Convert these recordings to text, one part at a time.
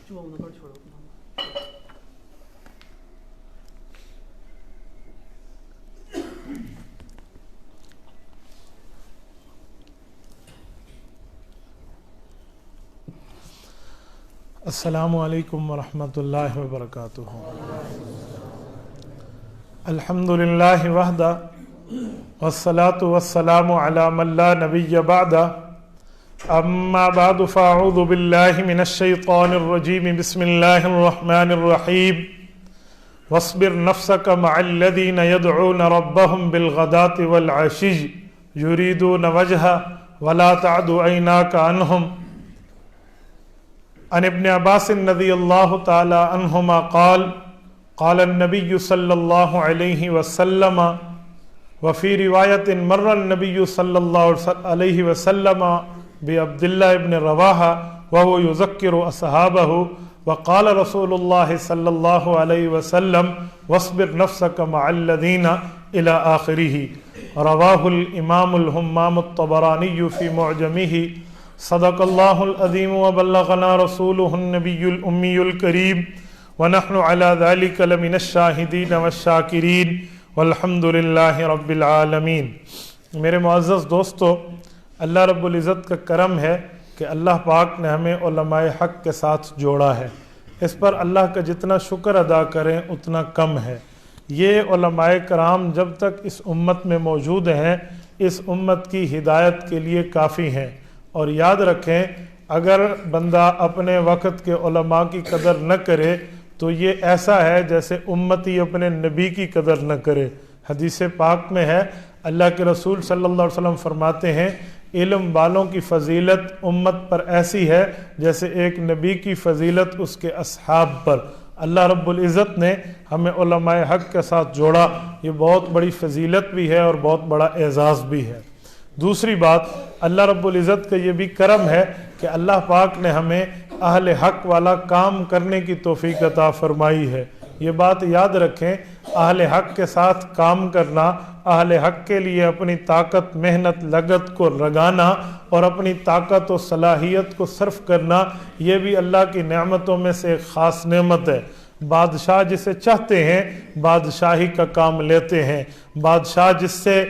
السلام علیکم ورحمۃ اللہ وبرکاتہ۔ الحمدللہ وحدہ والصلاة والسلام علی من لا نبی بعدہ، اما بعد فاعوذ باللہ من الشیطان الرجیم، بسم اللہ الرحمن الرحیم۔ واصبر نفسک مع الذین یدعون ربهم بالغداة والعشی یریدون وجہہ ولا تعد عیناک عنہم۔ عن ابن عباس رضی اللہ تعالی عنہما قال قال النبی صلی اللہ علیہ وسلم وفی روایت مر النبی صلی اللہ علیہ وسلم بعبد اللہ ابن رواحہ وهو يذکر اصحابہ وقال رسول اللہ صلی اللہ علیہ وسلم واصبر نفسک مع الذین الى آخرہ۔ رواہ الامام الہمام الطبرانی فی معجمہ۔ صدق اللہ العظیم وبلغنا رسولہ النبی الامی الکریم ونحن علی ذلک لمن الشاہدین والشاکرین والحمد للہ رب العالمین۔ میرے معزز دوستو، اللہ رب العزت کا کرم ہے کہ اللہ پاک نے ہمیں علماء حق کے ساتھ جوڑا ہے۔ اس پر اللہ کا جتنا شکر ادا کریں اتنا کم ہے۔ یہ علماء کرام جب تک اس امت میں موجود ہیں، اس امت کی ہدایت کے لیے کافی ہیں۔ اور یاد رکھیں، اگر بندہ اپنے وقت کے علماء کی قدر نہ کرے تو یہ ایسا ہے جیسے امتی اپنے نبی کی قدر نہ کرے۔ حدیث پاک میں ہے، اللہ کے رسول صلی اللہ علیہ وسلم فرماتے ہیں، علم والوں کی فضیلت امت پر ایسی ہے جیسے ایک نبی کی فضیلت اس کے اصحاب پر۔ اللہ رب العزت نے ہمیں علماء حق کے ساتھ جوڑا، یہ بہت بڑی فضیلت بھی ہے اور بہت بڑا اعزاز بھی ہے۔ دوسری بات، اللہ رب العزت کا یہ بھی کرم ہے کہ اللہ پاک نے ہمیں اہل حق والا کام کرنے کی توفیق عطا فرمائی ہے۔ یہ بات یاد رکھیں، اہل حق کے ساتھ کام کرنا، اہل حق کے لیے اپنی طاقت، محنت، لگت کو لگانا اور اپنی طاقت و صلاحیت کو صرف کرنا، یہ بھی اللہ کی نعمتوں میں سے ایک خاص نعمت ہے۔ بادشاہ جسے چاہتے ہیں بادشاہی کا کام لیتے ہیں۔ بادشاہ جس سے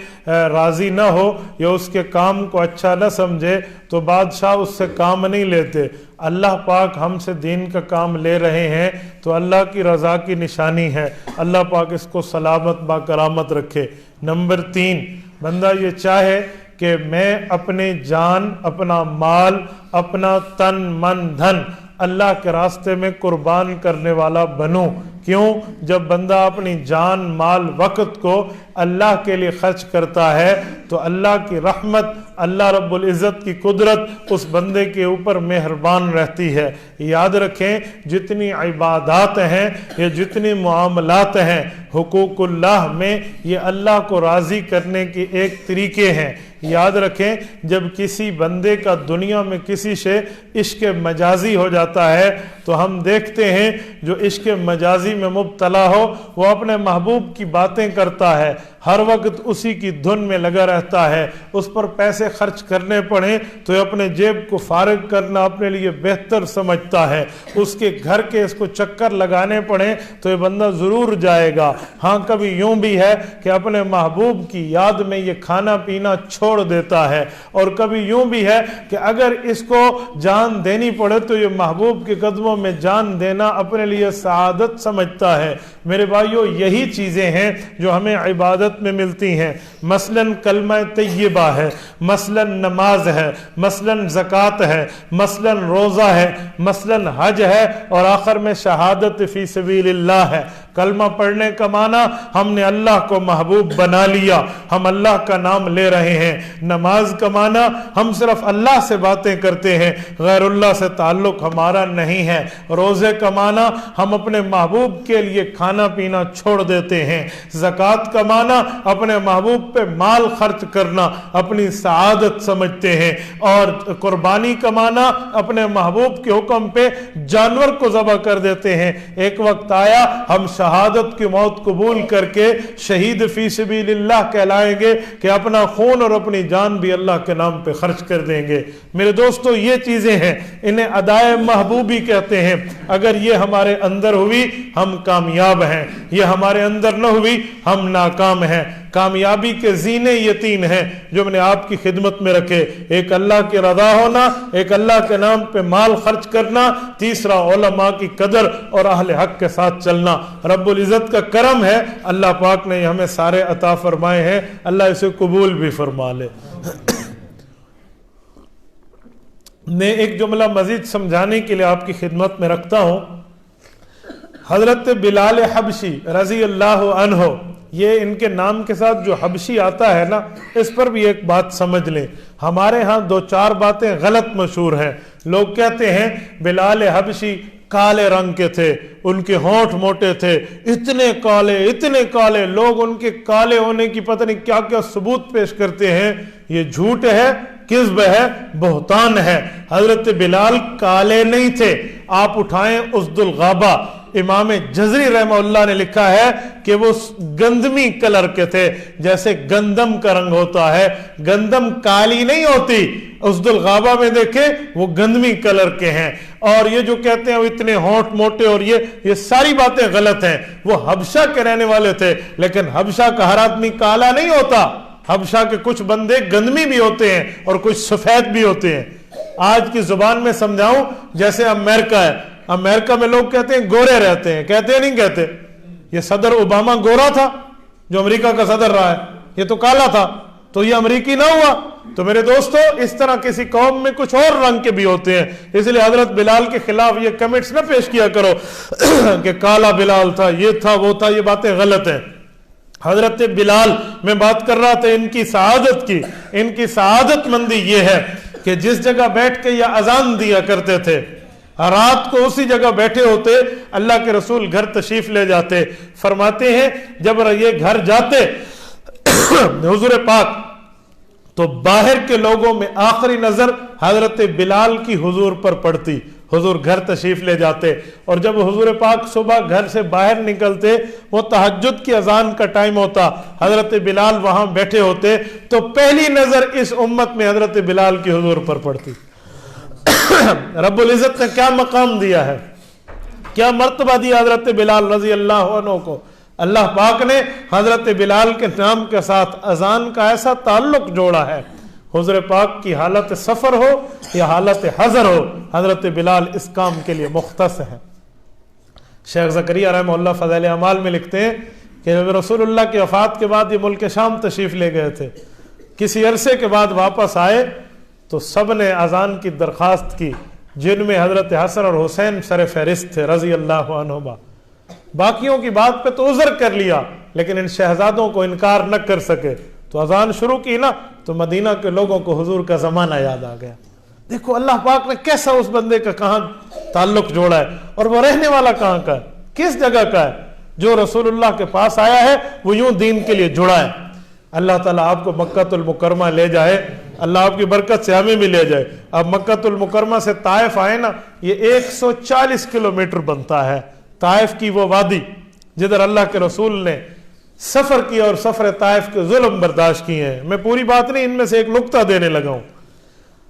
راضی نہ ہو یا اس کے کام کو اچھا نہ سمجھے تو بادشاہ اس سے کام نہیں لیتے۔ اللہ پاک ہم سے دین کا کام لے رہے ہیں تو اللہ کی رضا کی نشانی ہے۔ اللہ پاک اس کو سلامت با کرامت رکھے۔ نمبر 3، بندہ یہ چاہے کہ میں اپنے جان، اپنا مال، اپنا تن من دھن اللہ کے راستے میں قربان کرنے والا بنوں۔ کیوں؟ جب بندہ اپنی جان، مال، وقت کو اللہ کے لیے خرچ کرتا ہے تو اللہ کی رحمت، اللہ رب العزت کی قدرت اس بندے کے اوپر مہربان رہتی ہے۔ یاد رکھیں، جتنی عبادات ہیں یا جتنی معاملات ہیں حقوق اللہ میں، یہ اللہ کو راضی کرنے کے ایک طریقے ہیں۔ یاد رکھیں، جب کسی بندے کا دنیا میں کسی سے عشق مجازی ہو جاتا ہے تو ہم دیکھتے ہیں جو عشق مجازی میں مبتلا ہو وہ اپنے محبوب کی باتیں کرتا ہے، ہر وقت اسی کی دھن میں لگا رہتا ہے۔ اس پر پیسے خرچ کرنے پڑیں تو اپنے جیب کو فارغ کرنا اپنے لیے بہتر سمجھتا ہے۔ اس کے گھر کے اس کو چکر لگانے پڑیں تو یہ بندہ ضرور جائے گا۔ ہاں، کبھی یوں بھی ہے کہ اپنے محبوب کی یاد میں یہ کھانا پینا چھوڑ دیتا ہے، اور کبھی یوں بھی ہے کہ اگر اس کو جان دینی پڑے تو یہ محبوب کے قدموں میں جان دینا اپنے لیے سعادت سمجھتا ہے۔ میرے بھائیو، یہی چیزیں ہیں جو ہمیں عبادت میں ملتی ہیں۔ مثلاً کلمہ طیبہ ہے، مثلاً نماز ہے، مثلاً زکوٰۃ ہے، مثلاً روزہ ہے، مثلاً حج ہے، اور آخر میں شہادت فی سبیل اللہ ہے۔ کلمہ پڑھنے کا معنی ہم نے اللہ کو محبوب بنا لیا، ہم اللہ کا نام لے رہے ہیں۔ نماز کا معنی ہم صرف اللہ سے باتیں کرتے ہیں، غیر اللہ سے تعلق ہمارا نہیں ہے۔ روزے کا معنی ہم اپنے محبوب کے لیے کھانا پینا چھوڑ دیتے ہیں۔ زکوٰۃ کا معنی اپنے محبوب پہ مال خرچ کرنا اپنی سعادت سمجھتے ہیں، اور قربانی کا معنی اپنے محبوب کے حکم پہ جانور کو ذبح کر دیتے ہیں۔ ایک وقت آیا ہم شہادت کی موت قبول کر کے شہید فی سبیل اللہ کہلائیں گے کہ اپنا خون اور اپنی جان بھی اللہ کے نام پہ خرچ کر دیں گے۔ میرے دوستو یہ چیزیں ہیں، انہیں ادائے محبوبی کہتے ہیں۔ اگر یہ ہمارے اندر ہوئی ہم کامیاب ہیں، یہ ہمارے اندر نہ ہوئی ہم ناکام ہیں۔ کامیابی کے زینے یہ تین ہیں جو میں نے آپ کی خدمت میں رکھے، ایک اللہ کی رضا ہونا، ایک اللہ کے نام پہ مال خرچ کرنا، تیسرا علماء کی قدر اور اہل حق کے ساتھ چلنا۔ رب العزت کا کرم ہے، اللہ پاک نے ہمیں سارے عطا فرمائے ہیں، اللہ اسے قبول بھی فرما لے۔ میں ایک جملہ مزید سمجھانے کے لیے آپ کی خدمت میں رکھتا ہوں۔ حضرت بلال حبشی رضی اللہ عنہ، یہ ان کے نام کے ساتھ جو حبشی آتا ہے نا، اس پر بھی ایک بات سمجھ لیں۔ ہمارے ہاں دو چار باتیں غلط مشہور ہیں۔ لوگ کہتے ہیں بلال حبشی کالے رنگ کے تھے، ان کے ہونٹ موٹے تھے، اتنے کالے، لوگ ان کے کالے ہونے کی پتہ نہیں کیا کیا ثبوت پیش کرتے ہیں۔ یہ جھوٹ ہے، کذب ہے، بہتان ہے۔ حضرت بلال کالے نہیں تھے۔ آپ اٹھائیں اسد الغابہ، امام جزری رحمہ اللہ نے لکھا ہے کہ وہ گندمی کلر کے تھے، جیسے گندم کا رنگ ہوتا ہے، گندم کالی نہیں ہوتی۔ اسد الغابہ میں دیکھیں وہ گندمی کلر کے ہیں۔ اور یہ جو کہتے ہیں وہ اتنے ہونٹ موٹے اور یہ ساری باتیں غلط ہیں۔ وہ حبشہ کے رہنے والے تھے، لیکن حبشہ کا ہر آدمی کالا نہیں ہوتا۔ حبشہ کے کچھ بندے گندمی بھی ہوتے ہیں اور کچھ سفید بھی ہوتے ہیں۔ آج کی زبان میں سمجھاؤں، جیسے امریکہ ہے، امریکہ میں لوگ کہتے ہیں گورے رہتے ہیں، کہتے ہیں نہیں کہتے؟ یہ صدر اوباما گورا تھا جو امریکہ کا صدر رہا ہے، یہ تو کالا تھا، تو یہ امریکی نہ ہوا؟ تو میرے دوستو، اس طرح کسی قوم میں کچھ اور رنگ کے بھی ہوتے ہیں، اس لیے حضرت بلال کے خلاف یہ کمنٹس نہ پیش کیا کرو کہ کالا بلال تھا، یہ تھا، وہ تھا، یہ باتیں غلط ہیں۔ حضرت بلال، میں بات کر رہا تھا ان کی سعادت کی، ان کی سعادت مندی یہ ہے کہ جس جگہ بیٹھ کے یہ اذان دیا کرتے تھے، رات کو اسی جگہ بیٹھے ہوتے، اللہ کے رسول گھر تشریف لے جاتے۔ فرماتے ہیں جب یہ گھر جاتے حضور پاک، تو باہر کے لوگوں میں آخری نظر حضرت بلال کی حضور پر پڑتی۔ حضور گھر تشریف لے جاتے، اور جب حضور پاک صبح گھر سے باہر نکلتے، وہ تہجد کی اذان کا ٹائم ہوتا، حضرت بلال وہاں بیٹھے ہوتے، تو پہلی نظر اس امت میں حضرت بلال کی حضور پر پڑتی۔ رب العزت نے کیا مقام دیا ہے، کیا مرتبہ دیا حضرت بلال رضی اللہ عنہ کو۔ اللہ پاک نے حضرت بلال کے نام کے ساتھ اذان کا ایسا تعلق جوڑا ہے، حضور پاک کی حالت سفر ہو یا حالت حضر ہو، حضرت بلال اس کام کے لیے مختص ہے۔ شیخ زکریا رحمہ اللہ فضائل اعمال میں لکھتے ہیں کہ جب رسول اللہ کی وفات کے بعد یہ ملک شام تشریف لے گئے تھے، کسی عرصے کے بعد واپس آئے تو سب نے اذان کی درخواست کی، جن میں حضرت حسن اور حسین سر فہرست تھے رضی اللہ عنہما۔ باقیوں کی بات پہ تو عذر کر لیا، لیکن ان شہزادوں کو انکار نہ کر سکے، تو اذان شروع کی نا، تو مدینہ کے لوگوں کو حضور کا زمانہ یاد آ گیا۔ دیکھو اللہ پاک نے کیسا اس بندے کا کہاں تعلق جوڑا ہے، اور وہ رہنے والا کہاں کا ہے، کس جگہ کا ہے۔ جو رسول اللہ کے پاس آیا ہے وہ یوں دین کے لیے جڑا ہے۔ اللہ تعالیٰ آپ کو مکہ المکرمہ لے جائے، اللہ آپ کی برکت سے ہمیں بھی لے جائے۔ اب مکہ المکرمہ سے طائف آئے نا، یہ 140 کلومیٹر بنتا ہے۔ طائف کی وہ وادی جدھر اللہ کے رسول نے سفر کیا اور سفر طائف کے ظلم برداشت کیے ہیں۔ میں پوری بات نہیں، ان میں سے ایک نقطہ دینے لگا ہوں۔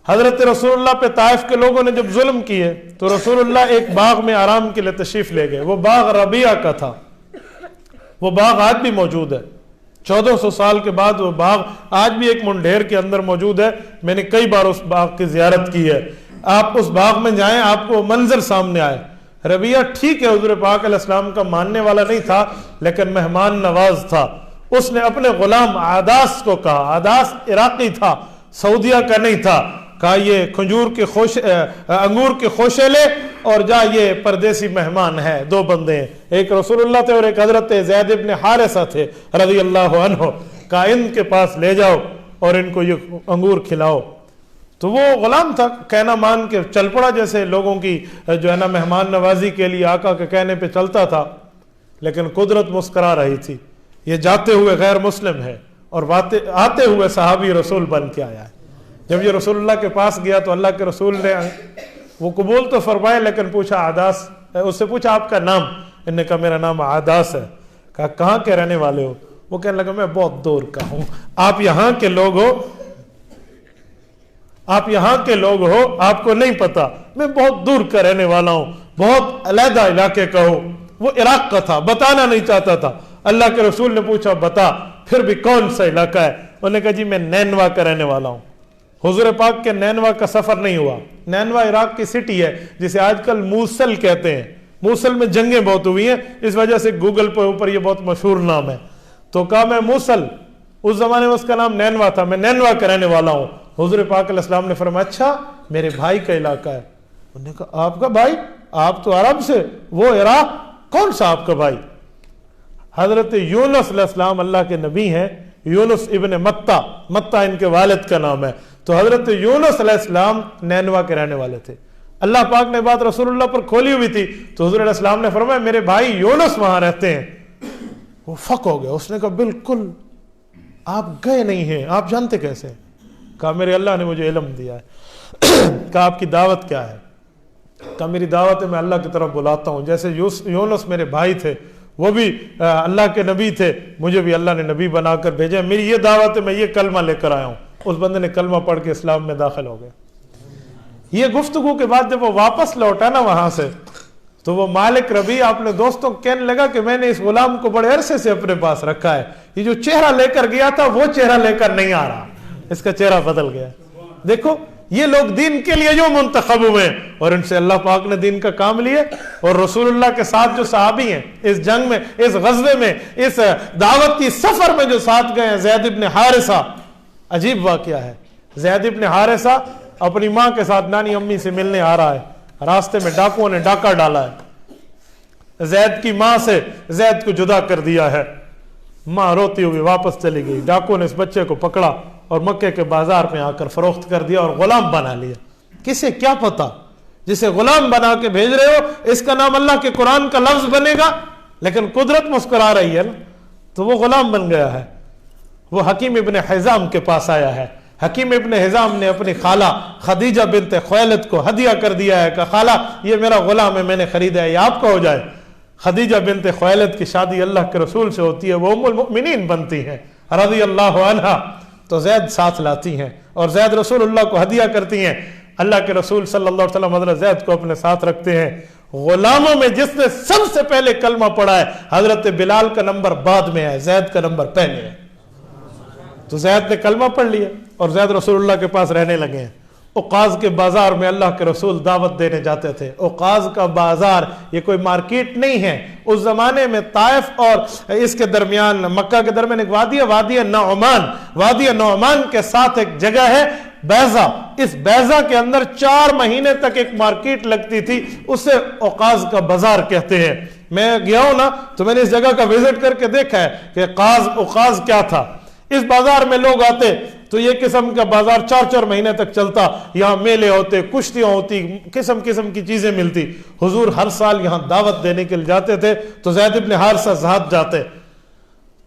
حضرت رسول اللہ پہ طائف کے لوگوں نے جب ظلم کیے تو رسول اللہ ایک باغ میں آرام کے لیے تشریف لے گئے۔ وہ باغ ربیعہ کا تھا، وہ باغ آج بھی موجود ہے۔ 1400 سال کے بعد وہ باغ آج بھی ایک منڈیر کے اندر موجود ہے۔ میں نے کئی بار اس باغ کی زیارت کی ہے۔ آپ اس باغ میں جائیں، آپ کو منظر سامنے آئے۔ ربیعہ ٹھیک ہے حضور پاک علیہ السلام کا ماننے والا نہیں تھا، لیکن مہمان نواز تھا۔ اس نے اپنے غلام عاداس کو کہا، عاداس عراقی تھا، سعودیہ کا نہیں تھا، کہا یہ انگور کے خوشے لے اور جا، یہ پردیسی مہمان ہے، دو بندے ہیں، ایک رسول اللہ تھے اور ایک حضرت زید ابن حارثہ تھے رضی اللہ عنہ، کہا ان کے پاس لے جاؤ اور ان کو یہ انگور کھلاؤ۔ تو وہ غلام تھا، کہنا مان کے چل پڑا، جیسے لوگوں کی جو ہے نا مہمان نوازی کے لیے آقا کے کہنے پہ چلتا تھا، لیکن قدرت مسکرا رہی تھی۔ یہ جاتے ہوئے غیر مسلم ہے اور آتے ہوئے صحابی رسول بن کے آیا ہے۔ جب یہ رسول اللہ کے پاس گیا تو اللہ کے رسول نے وہ قبول تو فرمائے، لیکن پوچھا عاداس، اس سے پوچھا آپ کا نام، انہوں نے کہا میرا نام عاداس ہے. کہا کہاں کے رہنے والے ہو؟ وہ کہنے لگا میں بہت دور کا ہوں. آپ یہاں کے لوگ ہو؟ آپ یہاں کے لوگ ہو؟ آپ کو نہیں پتا میں بہت دور کا رہنے والا ہوں, بہت علیحدہ علاقے کا ہوں. وہ عراق کا تھا, بتانا نہیں چاہتا تھا. اللہ کے رسول نے پوچھا بتا پھر بھی کون سا علاقہ ہے؟ انہوں نے کہا جی میں نینوا کا رہنے والا ہوں. حضور پاک کے نینوا کا سفر نہیں ہوا. نینوا عراق کی سٹی ہے جسے آج کل موصل کہتے ہیں. موصل میں جنگیں بہت ہوئی ہیں, اس وجہ سے گوگل پہ اوپر یہ بہت مشہور نام ہے. تو کہا میں موصل, اس زمانے میں اس کا نام نینوا تھا, میں نینوا کا رہنے والا ہوں. حضور پاک علیہ السلام نے فرمایا اچھا میرے بھائی کا علاقہ ہے. انہوں نے کہا آپ کا بھائی؟ آپ تو عرب سے, وہ عراق, کون سا آپ کا بھائی؟ حضرت یونس علیہ السلام اللہ کے نبی ہیں. یونس ابن متہ, متہ ان کے والد کا نام ہے. تو حضرت یونس علیہ السلام نینوا کے رہنے والے تھے. اللہ پاک نے بات رسول اللہ پر کھولی ہوئی تھی, تو حضور علیہ السلام نے فرمایا میرے بھائی یونس وہاں رہتے ہیں. وہ فق ہو گیا. اس نے کہا بالکل آپ گئے نہیں ہیں, آپ جانتے کیسے؟ کہا میرے اللہ نے مجھے علم دیا ہے. کہا آپ کی دعوت کیا ہے؟ کہا میری دعوت ہے میں اللہ کی طرف بلاتا ہوں. جیسے یونس میرے بھائی تھے, وہ بھی اللہ کے نبی تھے, مجھے بھی اللہ نے نبی بنا کر بھیجا. میری یہ دعوت ہے, میں یہ کلمہ لے کر آیا ہوں. اس بندے نے کلمہ پڑھ کے اسلام میں داخل ہو گئے. یہ گفتگو کے بعد جب وہ واپس لوٹا نا وہاں سے, تو وہ مالک ربیع اپنے دوستوں کو کہنے لگا کہ میں نے اس غلام کو بڑے عرصے سے اپنے پاس رکھا ہے, یہ جو چہرہ لے کر گیا تھا وہ چہرہ لے کر نہیں آ رہا, اس کا چہرہ بدل گیا. دیکھو یہ لوگ دین کے لیے جو منتخب ہوئے ہیں, اور ان سے اللہ پاک نے دین کا کام لیے. اور رسول اللہ کے ساتھ جو صحابی ہیں اس جنگ میں, اس غزوے میں, اس دعوتی سفر میں جو ساتھ گئے ہیں, زید ابن حارثہ, عجیب واقعہ ہے. زید ابن حارثہ اپنی ماں کے ساتھ نانی امی سے ملنے آ رہا ہے, راستے میں ڈاکوؤں نے ڈاکہ ڈالا ہے, زید کی ماں سے زید کو جدا کر دیا ہے. ماں روتی ہوئی واپس چلی گئی. ڈاکوؤں نے اس بچے کو پکڑا اور مکے کے بازار میں آ کر فروخت کر دیا اور غلام بنا لیا. کسے کیا پتا, جسے غلام بنا کے بھیج رہے ہو اس کا نام اللہ کے قرآن کا لفظ بنے گا, لیکن قدرت مسکرا رہی ہے نا, تو وہ غلام بن گیا ہے. وہ حکیم ابن حزام کے پاس آیا ہے. حکیم ابن حزام نے اپنی خالہ خدیجہ بنت خویلد کو ہدیہ کر دیا ہے کہ خالہ یہ میرا غلام ہے, میں نے خریدا ہے, یہ آپ کا ہو جائے. خدیجہ بنت خویلد کی شادی اللہ کے رسول سے ہوتی ہے, وہ ام المؤمنین بنتی ہیں رضی اللہ عنہا. تو زید ساتھ لاتی ہیں اور زید رسول اللہ کو ہدیہ کرتی ہیں. اللہ کے رسول صلی اللہ علیہ وسلم حضرت زید کو اپنے ساتھ رکھتے ہیں. غلاموں میں جس نے سب سے پہلے کلمہ پڑھا ہے حضرت بلال کا نمبر بعد میں ہے, زید کا نمبر پہلے ہے. تو زید نے کلمہ پڑھ لیا اور زید رسول اللہ کے پاس رہنے لگے ہیں. اوقاز کے بازار میں اللہ کے رسول دعوت دینے جاتے تھے. اوقاز کا بازار یہ کوئی مارکیٹ نہیں ہے. اس زمانے میں طائف اور اس کے درمیان, مکہ کے درمیان ایک وادی ہے, وادی نعمان. وادی نعمان کے ساتھ ایک جگہ ہے بیضہ. اس بیضہ کے اندر 4 مہینے تک ایک مارکیٹ لگتی تھی, اسے اوقاز کا بازار کہتے ہیں. میں گیا ہوں نا تو میں نے اس جگہ کا وزٹ کر کے دیکھا ہے کہ اوقاز کیا تھا. اس بازار میں لوگ آتے تو یہ قسم کا بازار 4 مہینے تک چلتا. یہاں میلے ہوتے, کشتیاں ہوتی, قسم قسم کی چیزیں ملتی. حضور ہر سال یہاں دعوت دینے کے لیے جاتے تھے تو زید ابن حارثہ ساتھ جاتے.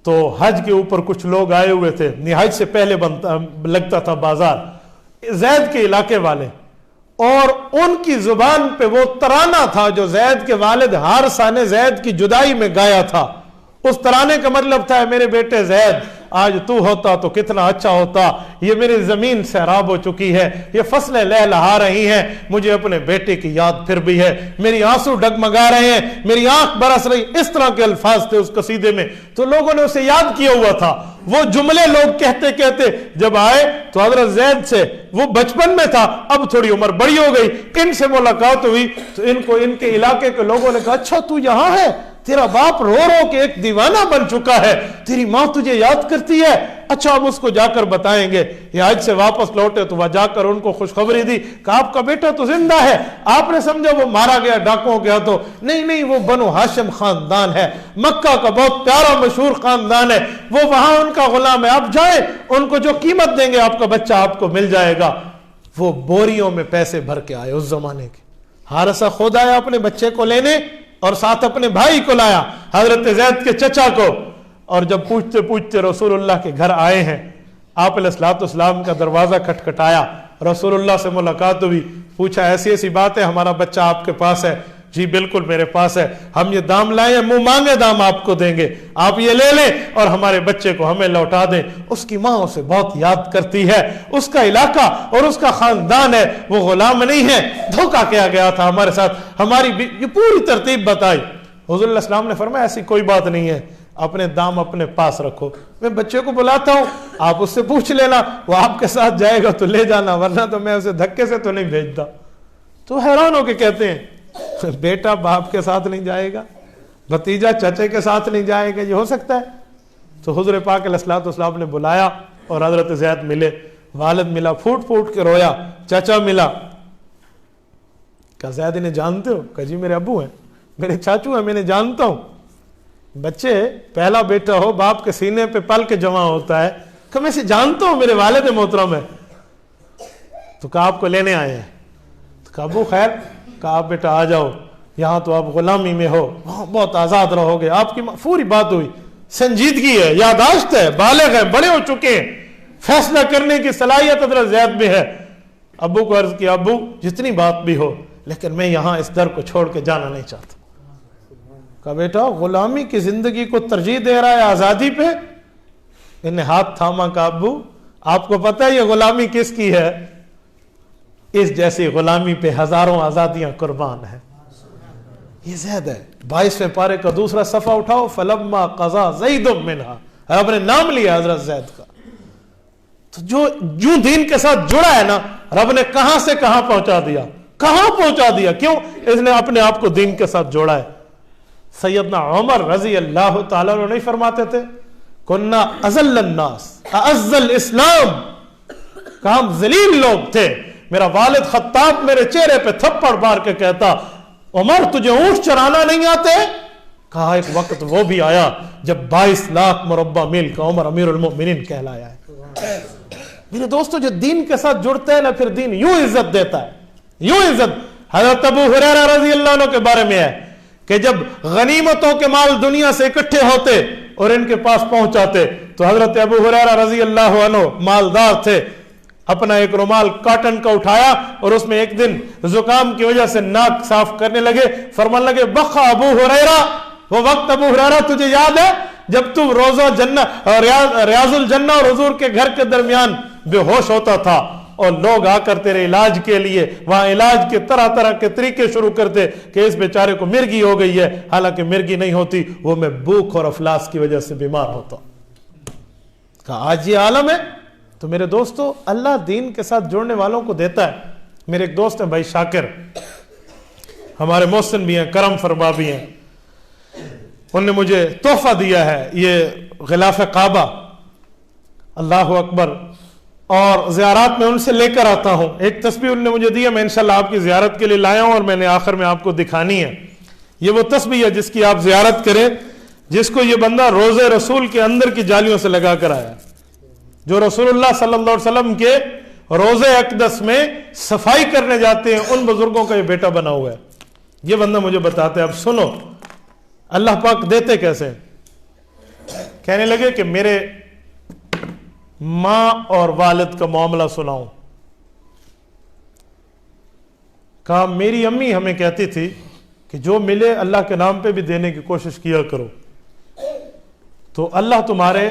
تو حج کے اوپر کچھ لوگ آئے ہوئے تھے, حج سے پہلے لگتا تھا بازار, زید کے علاقے والے, اور ان کی زبان پہ وہ ترانہ تھا جو زید کے والد حارثہ نے زید کی جدائی میں گایا تھا. اس ترانے کا مطلب تھا میرے بیٹے زید آج تو ہوتا تو کتنا اچھا ہوتا, یہ میری زمین سیراب ہو چکی ہے, یہ فصلیں لہلہا رہی ہیں, مجھے اپنے بیٹے کی یاد پھر بھی ہے, میری آنسو ڈگمگا رہے ہیں, میری آنکھ برس رہی. اس طرح کے الفاظ تھے اس قصیدے میں. تو لوگوں نے اسے یاد کیا ہوا تھا. وہ جملے لوگ کہتے کہتے جب آئے تو حضرت زید سے, وہ بچپن میں تھا, اب تھوڑی عمر بڑی ہو گئی, ان سے ملاقات ہوئی تو ان کے علاقے کے لوگوں نے کہا اچھا تو یہاں ہے, تیرا باپ رو رو کے ایک دیوانہ بن چکا ہے, تیری ماں تجھے یاد کرتی ہے, اچھا ہم اس کو جا کر بتائیں گے. یہ حج سے واپس لوٹے تو وہ جا کر ان کو خوشخبری دی کہ آپ کا بیٹا تو زندہ ہے. آپ نے سمجھا وہ مارا گیا ڈاکوؤں کے ہاتھوں, نہیں, وہ بنو ہاشم خاندان ہے, مکہ کا بہت پیارا مشہور خاندان ہے, وہ وہاں ان کا غلام ہے, آپ جائیں, ان کو جو قیمت دیں گے آپ کا بچہ آپ کو مل جائے گا. وہ بوریوں میں پیسے بھر کے آئے اس زمانے کے. حارثہ خود آیا اپنے بچے کو لینے اور ساتھ اپنے بھائی کو لایا, حضرت زید کے چچا کو. اور جب پوچھتے پوچھتے رسول اللہ کے گھر آئے ہیں, آپ علیہ الصلوۃ والسلام کا دروازہ کھٹکھٹایا, رسول اللہ سے ملاقات ہوئی, پوچھا ایسی ایسی بات ہے, ہمارا بچہ آپ کے پاس ہے. جی بالکل میرے پاس ہے، ہم یہ دام لائے ہیں، منہ مانگے دام آپ کو دیں گے، آپ یہ لے لیں اور ہمارے بچے کو ہمیں لوٹا دیں۔ اس کی ماں اسے بہت یاد کرتی ہے، اس کا علاقہ اور اس کا خاندان ہے، وہ غلام نہیں ہے، دھوکہ کیا گیا تھا ہمارے ساتھ، ہماری یہ پوری ترتیب بتائی۔ حضور علیہ السلام نے فرمایا ایسی کوئی بات نہیں ہے، اپنے دام اپنے پاس رکھو، میں بچے کو بلاتا ہوں، آپ اس سے پوچھ لینا، وہ آپ کے ساتھ جائے گا تو لے جانا، ورنہ تو میں اسے دھکے سے تو نہیں بھیجتا۔ تو حیران ہو کے کہتے ہیں بیٹا باپ کے ساتھ نہیں جائے گا، بھتیجا چچے کے ساتھ نہیں جائے گا، یہ ہو سکتا ہے؟ تو حضور پاک علیہ الصلوۃ والسلام نے بلایا اور حضرت زید ملے، والد ملا، پھوٹ پھوٹ کے رویا، چچا ملا، کہا زید انہیں جانتے ہو؟ کہا جی میرے ابو ہیں، میرے چاچو ہیں، میں نے جانتا ہوں۔ بچے پہلا بیٹا ہو باپ کے سینے پہ پل کے جمع ہوتا ہے، کہ میں اسے جانتا ہوں، میرے والد محترم ہے۔ تو کہا آپ کو لینے آئے ہیں۔ تو کہا ابو خیر؟ کہا آپ بیٹا آ جاؤ، یہاں تو آپ غلامی میں ہو، وہاں بہت آزاد رہو گے۔ آپ کی پوری بات ہوئی، سنجیدگی ہے، یادداشت ہے، بالغ ہے، بڑے ہو چکے ہیں، فیصلہ کرنے کی صلاحیت حضرت زید میں ہے۔ ابو کو عرض کیا ابو جتنی بات بھی ہو لیکن میں یہاں اس در کو چھوڑ کے جانا نہیں چاہتا۔ کہا بیٹا غلامی کی زندگی کو ترجیح دے رہا ہے آزادی پہ؟ انہیں ہاتھ تھاما، کہا ابو آپ کو پتہ ہے یہ غلامی کس کی ہے؟ اس جیسی غلامی پہ ہزاروں آزادیاں قربان ہیں۔ یہ زید ہے۔ 22ویں پارے کا دوسرا صفحہ اٹھاؤ، فلما قضا زید منہا، رب نے نام لیا حضرت زید کا۔ تو جو دین کے ساتھ جڑا ہے نا، رب نے کہاں سے کہاں پہنچا دیا، کہاں پہنچا دیا، کیوں؟ اس نے اپنے آپ کو دین کے ساتھ جوڑا ہے۔ سیدنا عمر رضی اللہ تعالیٰ عنہ نہیں فرماتے تھے کننا اذل الناس اعز الاسلام، کہ ہم ذلیل لوگ تھے۔ میرا والد خطاب میرے چہرے پہ تھپڑ مار کے کہتا عمر تجھے اونٹ چرانا نہیں آتے؟ کہا ایک وقت وہ بھی آیا جب 22 لاکھ مربع میل کا عمر امیر المؤمنین کہلایا ہے۔ میرے دوستو جو دین کے ساتھ جڑتا ہے نا، پھر دین یوں عزت دیتا ہے، یوں عزت۔ حضرت ابو ہریرہ رضی اللہ عنہ کے بارے میں ہے کہ جب غنیمتوں کے مال دنیا سے اکٹھے ہوتے اور ان کے پاس پہنچاتے تو حضرت ابو ہریرہ رضی اللہ عنہ مالدار تھے، اپنا ایک رومال کاٹن کا اٹھایا اور اس میں ایک دن زکام کی وجہ سے ناک صاف کرنے لگے، فرمان لگے بخا ابو ہریرہ، وہ وقت ابو ہریرہ تجھے یاد ہے جب تو روضہ جنہ ریاض الجنہ اور حضور کے گھر کے درمیان بے ہوش ہوتا تھا اور لوگ آ کر تیرے علاج کے لیے وہاں علاج کے طرح طرح کے طریقے شروع کرتے کہ اس بیچارے کو مرگی ہو گئی ہے، حالانکہ مرگی نہیں ہوتی، وہ میں بھوک اور افلاس کی وجہ سے بیمار ہوتا۔ کہا آج یہ عالم ہے۔ تو میرے دوستو اللہ دین کے ساتھ جوڑنے والوں کو دیتا ہے۔ میرے ایک دوست ہیں بھائی شاکر، ہمارے محسن بھی ہیں، کرم فرما بھی ہیں، انہوں نے مجھے تحفہ دیا ہے یہ غلاف کعبہ، اللہ اکبر، اور زیارات میں ان سے لے کر آتا ہوں۔ ایک تسبیح انہوں نے مجھے دیا، میں انشاءاللہ آپ کی زیارت کے لیے لایا ہوں اور میں نے آخر میں آپ کو دکھانی ہے۔ یہ وہ تسبیح ہے جس کی آپ زیارت کریں، جس کو یہ بندہ روضہ رسول کے اندر کی جالیوں سے لگا کر آیا، جو رسول اللہ صلی اللہ علیہ وسلم کے روضہ اقدس میں صفائی کرنے جاتے ہیں، ان بزرگوں کا یہ بیٹا بنا ہوا ہے۔ یہ بندہ مجھے بتاتے ہیں، اب سنو اللہ پاک دیتے کیسے۔ کہنے لگے کہ میرے ماں اور والد کا معاملہ سناؤں۔ کہا میری امی ہمیں کہتی تھی کہ جو ملے اللہ کے نام پہ بھی دینے کی کوشش کیا کرو، تو اللہ تمہارے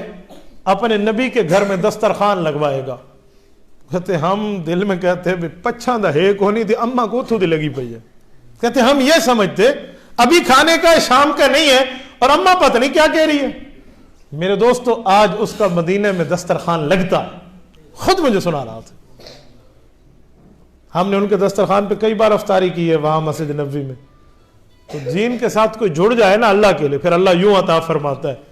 اپنے نبی کے گھر میں دسترخوان لگوائے گا۔ کہتے ہم دل میں کہتے پچھاں دا ہے کونی تھی اماں کو اتھو دی لگی پئی ہے۔ کہتے ہم یہ سمجھتے ابھی کھانے کا شام کا نہیں ہے اور اماں پتہ نہیں کیا کہہ رہی ہے۔ میرے دوستو آج اس کا مدینہ میں دسترخوان لگتا ہے، خود مجھے سنا رہا تھا۔ ہم نے ان کے دسترخوان پہ کئی بار افطاری کی ہے وہاں مسجد نبوی میں۔ تو دین کے ساتھ کوئی جڑ جائے نا اللہ کے لیے، پھر اللہ یوں عطا فرماتا ہے۔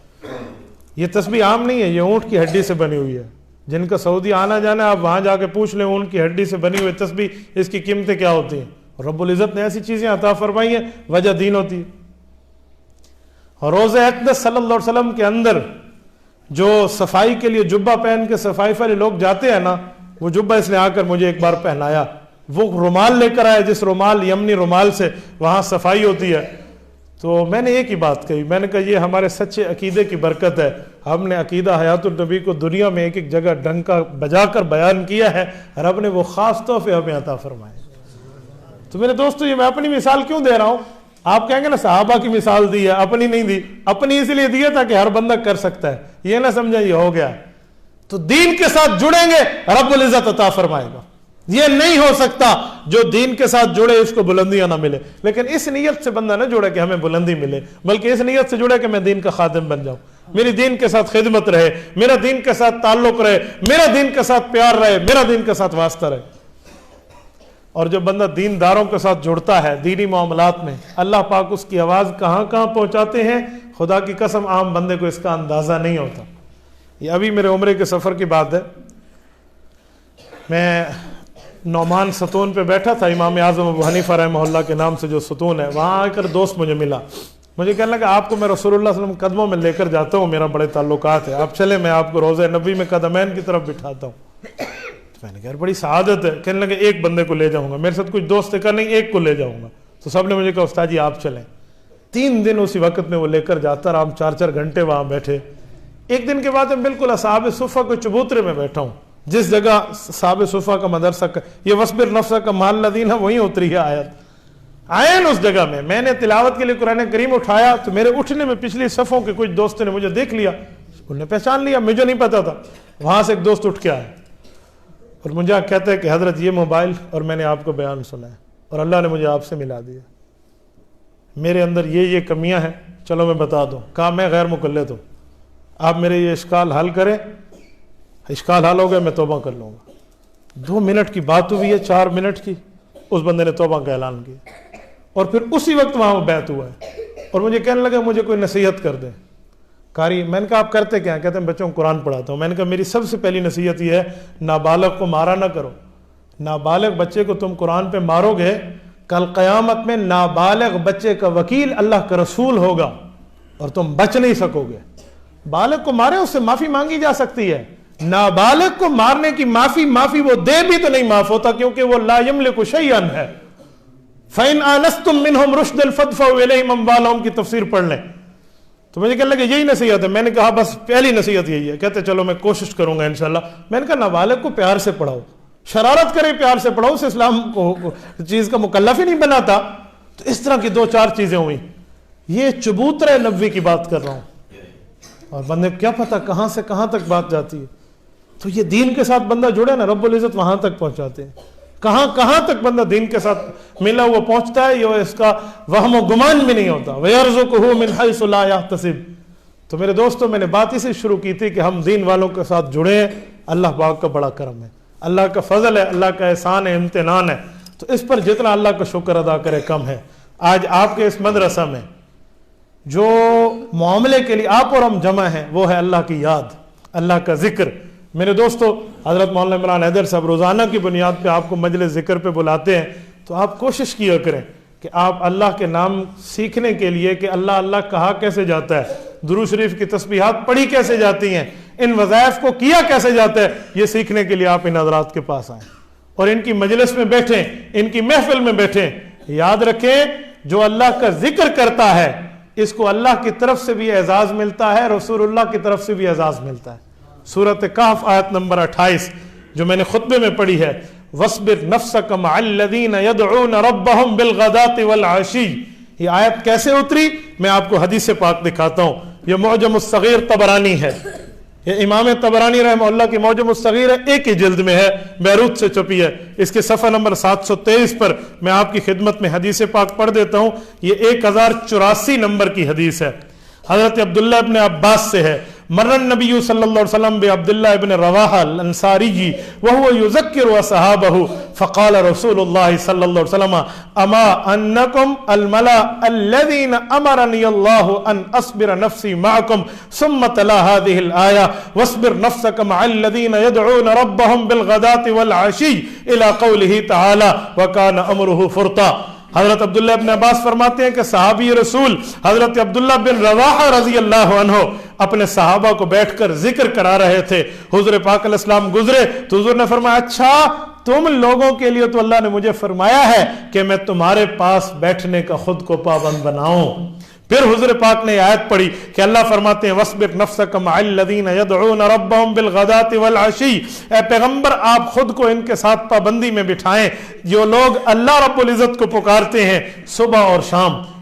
یہ تسبیح عام نہیں ہے، یہ اونٹ کی ہڈی سے بنی ہوئی ہے۔ جن کا سعودی آنا جانا ہے آپ وہاں جا کے پوچھ لیں، اونٹ کی ہڈی سے بنی ہوئی تسبیح اس کی قیمتیں کیا ہوتی ہیں۔ رب العزت نے ایسی چیزیں عطا فرمائی ہیں، وجہ دین ہوتی ہے۔ اور روضہ اقدس صلی اللہ علیہ وسلم کے اندر جو صفائی کے لیے جبہ پہن کے صفائی والے لوگ جاتے ہیں نا، وہ جبہ اس نے آ کر مجھے ایک بار پہنایا، وہ رومال لے کر آیا جس رومال یمنی رومال سے وہاں صفائی ہوتی ہے۔ تو میں نے ایک ہی بات کہی، میں نے کہا یہ ہمارے سچے عقیدے کی برکت ہے، ہم نے عقیدہ حیات النبی کو دنیا میں ایک ایک جگہ ڈنکا بجا کر بیان کیا ہے، رب نے وہ خاص تحفے ہمیں عطا فرمائے۔ تو میرے دوستو یہ میں اپنی مثال کیوں دے رہا ہوں آپ کہیں گے نا صحابہ کی مثال دی ہے، اپنی نہیں دی. اپنی اس لیے دی ہے تاکہ ہر بندہ کر سکتا ہے، یہ نہ سمجھا یہ ہو گیا. تو دین کے ساتھ جڑیں گے رب العزت عطا فرمائے گا. یہ نہیں ہو سکتا جو دین کے ساتھ جڑے اس کو بلندیاں نہ ملے. لیکن اس نیت سے بندہ نہ جڑے کہ ہمیں بلندی ملے، بلکہ اس نیت سے جڑے کہ میں دین کا خادم بن جاؤں، میری دین کے ساتھ خدمت رہے، میرا دین کے ساتھ تعلق رہے، میرا دین کے ساتھ پیار رہے، میرا دین کے ساتھ واسطہ رہے. اور جب بندہ دینداروں کے ساتھ جڑتا ہے دینی معاملات میں، اللہ پاک اس کی آواز کہاں کہاں پہنچاتے ہیں، خدا کی قسم عام بندے کو اس کا اندازہ نہیں ہوتا. یہ ابھی میرے عمرے کے سفر کی بات ہے. میں نعمان ستون پہ بیٹھا تھا، امام اعظم ابو حنیفہ رحمہ اللہ کے نام سے جو ستون ہے، وہاں آ کر دوست مجھے ملا. مجھے کہنے لگا آپ کو میں رسول اللہ صلی اللہ علیہ وسلم قدموں میں لے کر جاتا ہوں، میرا بڑے تعلقات ہے، آپ چلے میں آپ کو روضہ نبی میں قدمین کی طرف بٹھاتا ہوں. میں نے کہا بڑی سعادت ہے. کہنے لگے ایک بندے کو لے جاؤں گا، میرے ساتھ کچھ دوست کہا نہیں ایک کو لے جاؤں گا. تو سب نے مجھے کہا استاد جی آپ چلیں. 3 دن اسی وقت میں وہ لے کر جاتا رہا، ہم 4 گھنٹے وہاں بیٹھے. ایک دن کے بعد میں بالکل اصحاب صفہ کے چبوترے میں بیٹھا ہوں، جس جگہ اصحاب صفہ کا مدرسہ یہ وصبر نفسک کا مال الذین وہیں اتری ہے آیت آئین. اس جگہ میں نے تلاوت کے لیے قرآن کریم اٹھایا تو میرے اٹھنے میں پچھلی صفوں کے کچھ دوستوں نے مجھے دیکھ لیا، انہوں نے پہچان لیا، مجھے نہیں پتا تھا. وہاں سے ایک دوست اٹھ کے آیا اور مجھے کہتا ہے کہ حضرت یہ موبائل اور میں نے آپ کو بیان سنا ہے اور اللہ نے مجھے آپ سے ملا دیا، میرے اندر یہ کمیاں ہیں، چلو میں بتا دوں. کہا میں غیر مقلد ہوں، آپ میرے یہ اشکال حل کریں، اشکال حل ہو گیا میں توبہ کر لوں گا. 2 منٹ کی بات ہوئی ہے، 4 منٹ کی اس بندے نے توبہ کا اعلان کیا اور پھر اسی وقت وہاں وہ بیعت ہوا ہے. اور مجھے کہنے لگا مجھے کوئی نصیحت کر دیں. قاری میں نے کہا آپ کرتے کیا؟ کہتے ہیں بچوں کو قرآن پڑھاتا ہوں. میں نے کہا میری سب سے پہلی نصیحت یہ ہے نابالغ کو مارا نہ کرو. نابالغ بچے کو تم قرآن پہ مارو گے، کل قیامت میں نابالغ بچے کا وکیل اللہ کا رسول ہوگا اور تم بچ نہیں سکو گے. بالغ کو مارے اس سے معافی مانگی جا سکتی ہے، نابالغ کو مارنے کی معافی وہ دے بھی تو نہیں معاف ہوتا، کیونکہ وہ لا یملک شیئا ہے. فَإِنْ آنَسْتُم مِّنْهُمْ رُشْدًا فَادْفَعُوا إِلَيْهِمْ أَمْوَالَهُم کی تفسیر پڑھ لیں. تو مجھے کہنے لگے یہی نصیحت ہے. میں نے کہا بس پہلی نصیحت یہی ہے. کہتے چلو میں کوشش کروں گا انشاءاللہ. میں نے کہا نابالغ کو پیار سے پڑھاؤ، شرارت کرے پیار سے پڑھاؤ، اسے اسلام کو چیز کا مکلف ہی نہیں بناتا. تو اس طرح کی 2-4 چیزیں ہوئیں. یہ چبوترے نبوی کی بات کر رہا ہوں اور بندے کیا پتا کہاں سے کہاں تک بات جاتی ہے. تو یہ دین کے ساتھ بندہ جڑے نا رب العزت وہاں تک پہنچاتے ہیں. کہاں تک بندہ دین کے ساتھ ملا ہوا پہنچتا ہے، یہ اس کا وہم و گمان بھی نہیں ہوتا. وَيَرْزُقُهُ مِنْ حَيْثُ لَا يَحْتَسِبُ. تو میرے دوستوں میں نے بات اسی شروع کی تھی کہ ہم دین والوں کے ساتھ جڑے ہیں. اللہ پاک کا بڑا کرم ہے، اللہ کا فضل ہے، اللہ کا احسان ہے، امتنان ہے. تو اس پر جتنا اللہ کا شکر ادا کرے کم ہے. آج آپ کے اس مدرسہ میں جو معاملے کے لیے آپ اور ہم جمع ہیں وہ ہے اللہ کی یاد، اللہ کا ذکر. میرے دوستو حضرت مولانا عمران حیدر صاحب روزانہ کی بنیاد پہ آپ کو مجلس ذکر پہ بلاتے ہیں، تو آپ کوشش کیا کریں کہ آپ اللہ کے نام سیکھنے کے لیے کہ اللہ کہا کیسے جاتا ہے، درود شریف کی تسبیحات پڑھی کیسے جاتی ہیں، ان وظائف کو کیا کیسے جاتا ہے، یہ سیکھنے کے لیے آپ ان حضرات کے پاس آئیں اور ان کی مجلس میں بیٹھیں، ان کی محفل میں بیٹھیں. یاد رکھیں جو اللہ کا ذکر کرتا ہے اس کو اللہ کی طرف سے بھی اعزاز ملتا ہے، رسول اللہ کی طرف سے بھی اعزاز ملتا ہے. سورۃ کہف آیت نمبر 28 جو میں نے خطبے میں پڑھی ہے، وَاصْبِرْ نَفْسَكَ مَعَ الَّذِينَ يَدْعُونَ رَبَّهُمْ بِالْغَدَاةِ وَالْعَشِيِّ. یہ آیت کیسے اتری میں آپ کو حدیث پاک دکھاتا ہوں. یہ معجم الصغیر طبرانی ہے، یہ امام طبرانی رحمہ اللہ کی معجم الصغیر ہے، ایک ہی جلد میں ہے، بیروت سے چھپی ہے. اس کے صفحہ نمبر 723 پر میں آپ کی خدمت میں حدیث پاک پڑھ دیتا ہوں. یہ 1084 نمبر کی حدیث ہے. حضرت عبداللہ ابن عباس سے ہے، مر النبی صلی اللہ علیہ وسلم بعبداللہ ابن رواحہ الانصاری وهو يذكر اصحابه فقال رسول الله صلی اللہ علیہ وسلم اما انکم الملا الذین امرنی اللہ ان اصبر نفسی معکم ثم تلا هذه الآیہ واصبر نفسك مع الذین يدعون ربهم بالغداة والعشی الى قوله تعالی وکان امره فرطا. حضرت عبداللہ ابن عباس فرماتے ہیں کہ صحابی رسول حضرت عبداللہ بن رواحہ رضی اللہ عنہ اپنے صحابہ کو بیٹھ کر ذکر کرا رہے تھے. حضور پاک علیہ السلام گزرے تو حضور نے فرمایا اچھا تم لوگوں کے لیے تو اللہ نے مجھے فرمایا ہے کہ میں تمہارے پاس بیٹھنے کا خود کو پابند بناؤں. پھر حضور پاک نے آیت پڑھی کہ اللہ فرماتے ہیں وَاصْبِرْ نَفْسَكَ مَعَ الَّذِينَ يَدْعُونَ رَبَّهُمْ بِالْغَدَاةِ وَالْعَشِيِّ. اے پیغمبر آپ خود کو ان کے ساتھ پابندی میں بٹھائیں جو لوگ اللہ رب العزت کو پکارتے ہیں صبح اور شام.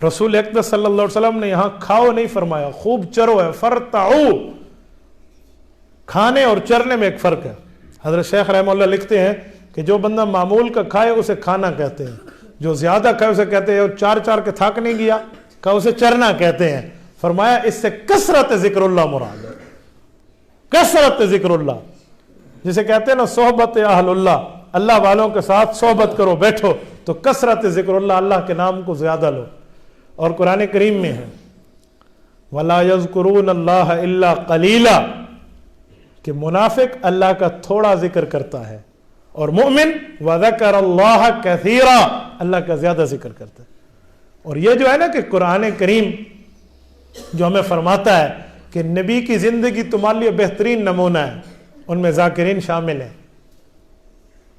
رسول اقدس صلی اللہ علیہ وسلم نے یہاں کھاؤ نہیں فرمایا، خوب چرو ہے، فرتعو، کھانے اور چرنے میں ایک فرق ہے۔ حضرت شیخ رحمہ اللہ لکھتے ہیں کہ جو بندہ معمول کا کھائے اسے کھانا کہتے ہیں، جو زیادہ کھائے اسے کہتے ہیں، اور چار چار کے تھک نہیں گیا کہ اسے چرنا کہتے ہیں۔ فرمایا اس سے کثرت ذکر اللہ مراد ہے، کثرت ذکر اللہ، جسے کہتے ہیں نا صحبت اہل اللہ، اللہ والوں کے ساتھ صحبت کرو، بیٹھو، تو کثرت ذکر اللہ، اللہ کے نام کو زیادہ لو۔ اور قرآن کریم میں ہے وَلَا يَذْكُرُونَ اللَّهَ إِلَّا قَلِيلًا، کہ منافق اللہ کا تھوڑا ذکر کرتا ہے، اور مومن وَذَكَرَ اللَّهَ كَثِيرًا، اللہ کا زیادہ ذکر کرتا ہے۔ اور یہ جو ہے نا کہ قرآن کریم جو ہمیں فرماتا ہے کہ نبی کی زندگی تمہارے لیے بہترین نمونہ ہے، ان میں ذاکرین شامل ہیں۔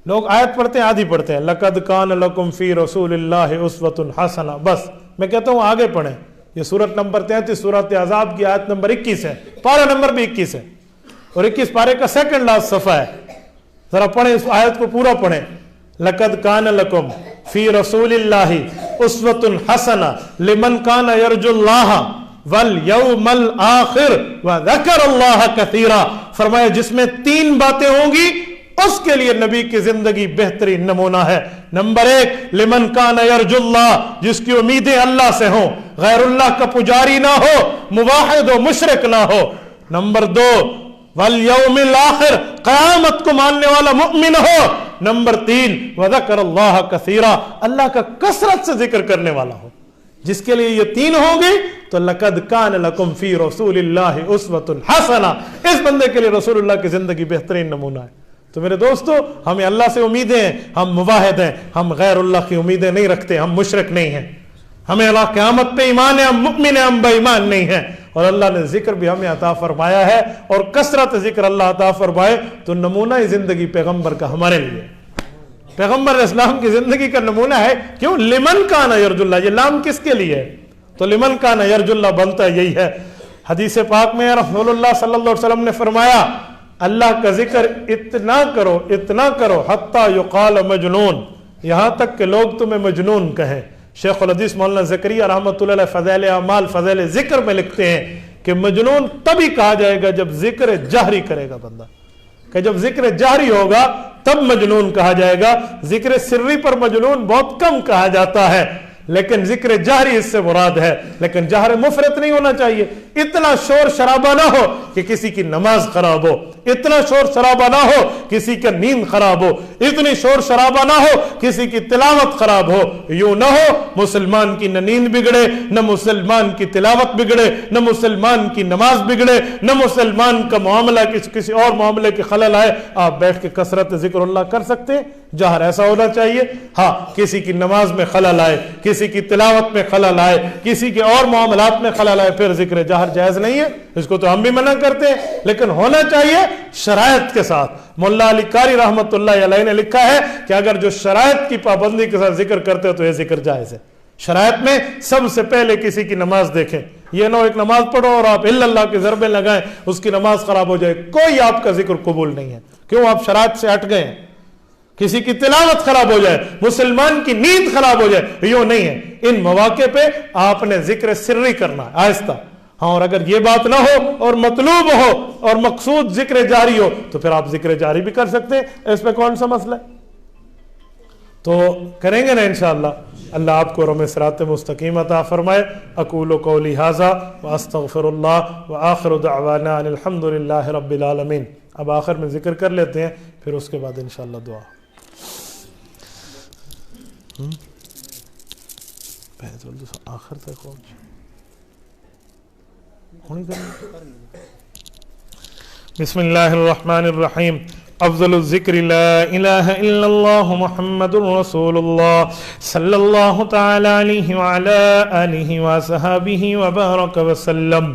لوگ آیت پڑھتے ہیں، آدھی پڑھتے ہیں لَقَدْ كَانَ لَكُمْ فِي رَسُولِ اللَّهِ أُسْوَةٌ حَسَنَةٌ، بس میں کہتا ہوں آگے پڑھیں، یہ سورت نمبر 33 سورت احزاب کی آیت نمبر 21 ہے، پارہ نمبر بھی 21 ہے، اور 21 پارے کا سیکنڈ لاسٹ صفحہ ہے، ذرا پڑھیں اس آیت کو پورا پڑھیں۔ لَقَدْ كَانَ لَكُمْ فِي رَسُولِ اللَّهِ أُسْوَةٌ حَسَنَةٌ لِمَنْ كَانَ يَرْجُو اللَّهَ وَالْيَوْمَ الْآخِرَ وَذَكَرَ اللَّهَ كَثِيرًا، فرمایا جس میں 3 باتیں ہوں گی اس کے لیے نبی کی زندگی بہترین نمونہ ہے۔ نمبر 1 لمن کان یرجو اللہ، جس کی امیدیں اللہ سے ہوں، غیر اللہ کا پجاری نہ ہو، موحد و مشرک نہ ہو۔ نمبر 2 والیوم الآخر، قیامت کو ماننے والا مؤمن ہو۔ نمبر 3 وذکر اللہ کثیرا، اللہ کا کثرت سے ذکر کرنے والا ہو۔ جس کے لیے یہ 3 ہوں گے تو لقد کان لکم فی رسول اللہ اسوۃ حسنہ، اس بندے کے لیے رسول اللہ کی زندگی بہترین نمونہ ہے۔ تو میرے دوستو، ہمیں اللہ سے امیدیں ہیں، ہم موحد ہیں، ہم غیر اللہ کی امیدیں نہیں رکھتے، ہم مشرک نہیں ہیں، ہمیں اللہ قیامت پہ ایمان ہے، ہم مؤمن ہیں، ہم بے ایمان نہیں ہیں۔ اور اللہ نے ذکر بھی ہمیں عطا فرمایا ہے، اور کثرت ذکر اللہ عطا فرمائے تو نمونہ زندگی پیغمبر کا ہمارے لیے، پیغمبر اسلام کی زندگی کا نمونہ ہے۔ کیوں؟ لمن کان یرجو اللہ، یہ لام کس کے لیے ہے؟ تو لمن کان یرجو اللہ بنتا یہی ہے۔ حدیث پاک میں رسول اللہ صلی اللہ علیہ وسلم نے فرمایا اللہ کا ذکر اتنا کرو، اتنا کرو، حتی یقال مجنون، یہاں تک کہ لوگ تمہیں مجنون کہیں۔ شیخ الحدیث مولانا زکریا رحمۃ اللہ علیہ فضائل اعمال فضائل ذکر میں لکھتے ہیں کہ مجنون تبھی کہا جائے گا جب ذکر جہری کرے گا بندہ، کہ جب ذکر جہری ہوگا تب مجنون کہا جائے گا۔ ذکر سری پر مجنون بہت کم کہا جاتا ہے، لیکن ذکر جہری اس سے مراد ہے، لیکن جہر مفرط نہیں ہونا چاہیے۔ اتنا شور شرابہ نہ ہو کہ کسی کی نماز خراب ہو، اتنا شور شرابہ نہ ہو کسی کا نیند خراب ہو، اتنی شور شرابہ نہ ہو کسی کی تلاوت خراب ہو۔ یوں نہ ہو مسلمان کی نہ نیند بگڑے، نہ مسلمان کی تلاوت بگڑے، نہ مسلمان کی نماز بگڑے، نہ مسلمان کا معاملہ کسی اور معاملے کے خلل آئے۔ آپ بیٹھ کے کثرت ذکر اللہ کر سکتے ہیں، جہر ایسا ہونا چاہیے۔ ہاں، کسی کی نماز میں خلل آئے، کسی کی تلاوت میں خلل آئے، کسی کے اور معاملات میں خلل آئے، پھر ذکر جہر جائز نہیں ہے، اس کو تو ہم بھی منع کرتے ہیں، لیکن ہونا چاہیے شرائط کے ساتھ۔ مولا علی قاری رحمت اللہ علیہ نے لکھا ہے کہ اگر جو شرائط کی پابندی کے ساتھ ذکر کرتے ہو تو یہ ذکر جائز ہے۔ شرائط میں سب سے پہلے کسی کی نماز دیکھیں، یہ نہ ایک نماز پڑھو اور آپ الا اللہ کی ضربیں لگائیں، اس کی نماز خراب ہو جائے، کوئی آپ کا ذکر قبول نہیں ہے۔ کیوں؟ آپ شرائط سے ہٹ گئے ہیں۔ کسی کی تلاوت خراب ہو جائے، مسلمان کی نیند خراب ہو جائے، یوں نہیں ہے۔ ان مواقع پہ آپ نے ذکر سری کرنا ہے، آہستہ۔ ہاں، اور اگر یہ بات نہ ہو اور مطلوب ہو اور مقصود ذکر جاری ہو تو پھر آپ ذکر جاری بھی کر سکتے ہیں، اس پہ کون سا مسئلہ ہے؟ تو کریں گے نا انشاءاللہ۔ اللہ آپ کو رم صراط مستقیم عطا فرمائے۔ اقول قولی ھذا واستغفر اللہ وآخر دعوانا ان الحمد للہ رب العالمین۔ اب آخر میں ذکر کر لیتے ہیں، پھر اس کے بعد انشاءاللہ دعا۔ آخر تک بسم اللہ الرحمن الرحیم۔ افضل الذکر لا الہ الا اللہ محمد رسول اللہ صلی اللہ تعالی علیہ وعلا آلہ وصحابہ وبارک وسلم۔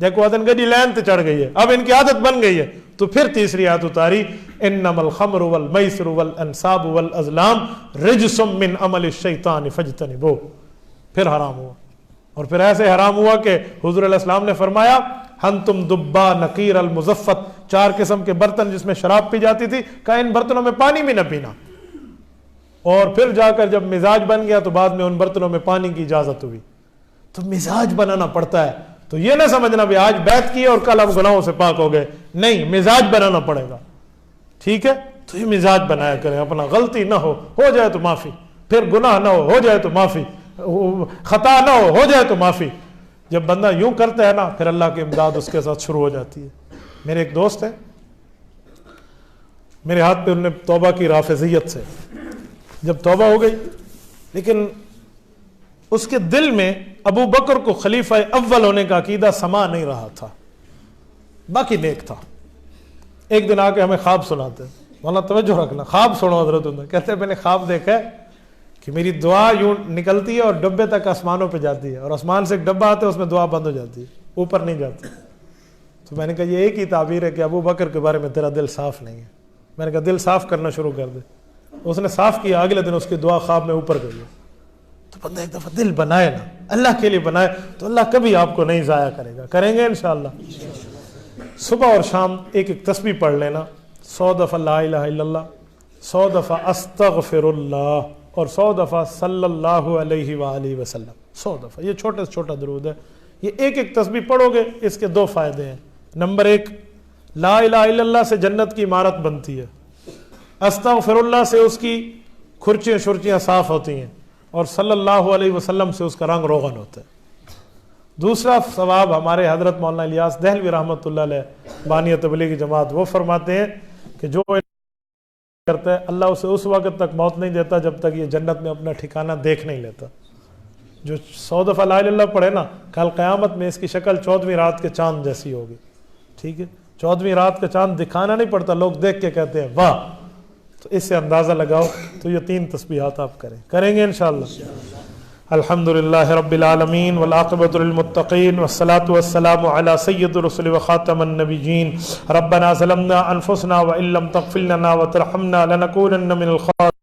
دیکھو ادن گڈی لین تے چڑھ گئی ہے، اب ان کی عادت بن گئی ہے، تو پھر تیسری آیت اتاری انما الخمر والمیسر والانصاب والازلام رجس من عمل الشیطان فاجتنبوہ، پھر حرام ہوا، اور پھر ایسے حرام ہوا کہ حضور علیہ السلام نے فرمایا ہنتم دبا نقیر المزفت، 4 قسم کے برتن جس میں شراب پی جاتی تھی، کہا ان برتنوں میں پانی بھی نہ پینا، اور پھر جا کر جب مزاج بن گیا تو بعد میں ان برتنوں میں پانی کی اجازت ہوئی۔ تو مزاج بنانا پڑتا ہے، تو یہ نہ سمجھنا بھی آج بیعت کی اور کل ہم گناہوں سے پاک ہو گئے، نہیں، مزاج بنانا پڑے گا، ٹھیک ہے؟ تو یہ مزاج بنایا کریں اپنا، غلطی نہ ہو جائے تو معافی، پھر گناہ نہ ہو جائے تو معافی، خطا نہ ہو جائے تو معافی۔ جب بندہ یوں کرتا ہے نا، پھر اللہ کی امداد اس کے ساتھ شروع ہو جاتی ہے۔ میرے ایک دوست ہے، میرے ہاتھ پہ انہوں نے توبہ کی رافضیت سے، جب توبہ ہو گئی لیکن اس کے دل میں ابو بکر کو خلیفہ اول ہونے کا عقیدہ سما نہیں رہا تھا، باقی نیک تھا۔ ایک دن آ کے ہمیں خواب سناتے ہیں، مولانا توجہ رکھنا، خواب سنو حضرت، کہتے ہیں میں نے خواب دیکھا ہے کہ میری دعا یوں نکلتی ہے اور ڈبے تک آسمانوں پہ جاتی ہے، اور آسمان سے ایک ڈبہ آتا ہے اس میں دعا بند ہو جاتی ہے، اوپر نہیں جاتی۔ تو میں نے کہا یہ ایک ہی تعبیر ہے کہ ابو بکر کے بارے میں تیرا دل صاف نہیں ہے۔ میں نے کہا دل صاف کرنا شروع کر دے۔ اس نے صاف کیا، اگلے دن اس کی دعا خواب میں اوپر گئی ہے۔ تو بندہ ایک دفعہ دل بنائے نا، اللہ کے لیے بنائے، تو اللہ کبھی آپ کو نہیں ضائع کرے گا، کریں گے انشاءاللہ۔ صبح اور شام ایک ایک تسبیح پڑھ لینا، 100 دفعہ لا الہ الا اللہ، 100 دفعہ استغفر اللہ، اور 100 دفعہ صلی اللہ علیہ وآلہ وسلم، 100 دفعہ۔ یہ چھوٹا سے چھوٹا درود ہے، یہ ایک ایک تسبیح پڑھو گے، اس کے 2 فائدے ہیں۔ نمبر 1، لا الہ الا اللہ سے جنت کی عمارت بنتی ہے، استغفر اللہ سے اس کی کھرچیاں شرچیاں صاف ہوتی ہیں، اور صلی اللہ علیہ وسلم سے اس کا رنگ روغن ہوتا ہے۔ دوسرا ثواب ہمارے حضرت مولانا الیاس دہلوی رحمۃ اللہ علیہ بانی تبلیغی جماعت، وہ فرماتے ہیں کہ جو کرتا ہے اللہ اسے اس وقت تک موت نہیں دیتا جب تک یہ جنت میں اپنا ٹھکانہ دیکھ نہیں لیتا۔ جو 100 دفعہ لا الہ الا اللہ پڑھے نا، کل قیامت میں اس کی شکل 14ویں رات کے چاند جیسی ہوگی، ٹھیک ہے؟ 14ویں رات کا چاند دکھانا نہیں پڑتا، لوگ دیکھ کے کہتے ہیں واہ۔ تو اس سے اندازہ لگاؤ، تو یہ 3 تسبیحات آپ کریں گے انشاءاللہ۔ الحمدللہ رب العالمین والعاقبۃ للمتقین والصلاة والسلام علی سید الرسل وخاتم النبیین۔ ربنا ظلمنا انفسنا وان لم تغفر لنا وترحمنا لنکونن من الخاسرین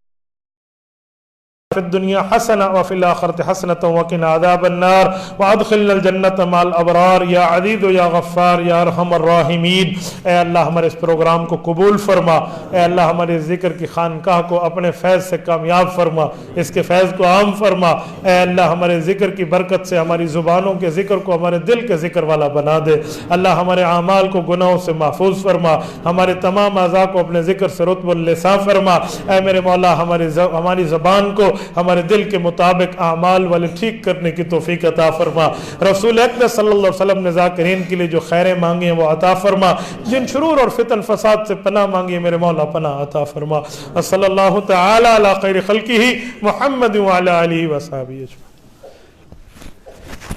فی الدنیا حسنہ وفی الآخرۃ حسنۃ وقنا عذاب النار وادخلنا الجنۃ مع الابرار یا عزیز یا غفار یا ارحم الراحمین۔ اے اللہ ہمارے اس پروگرام کو قبول فرما، اے اللہ ہمارے ذکر کی خانقاہ کو اپنے فیض سے کامیاب فرما، اس کے فیض کو عام فرما۔ اے اللہ ہمارے ذکر کی برکت سے ہماری زبانوں کے ذکر کو ہمارے دل کے ذکر والا بنا دے۔ اللہ ہمارے اعمال کو گناہوں سے محفوظ فرما، ہمارے تمام اعضاء کو اپنے ذکر سے رطب اللسان فرما۔ اے میرے مولا ہماری زبان کو ہمارے دل کے مطابق اعمال والے ٹھیک کرنے کی توفیق عطا فرما۔ رسول اکرم صلی اللہ علیہ وسلم نے ذاکرین کے لیے جو خیریں مانگی ہیں وہ عطا فرما، جن شرور اور فتن فساد سے پناہ مانگی ہے میرے مولا پناہ عطا فرما۔ صلی اللہ تعالی علی خیر خلقہ محمد وعلی آلہ وصحبہ اجمعین۔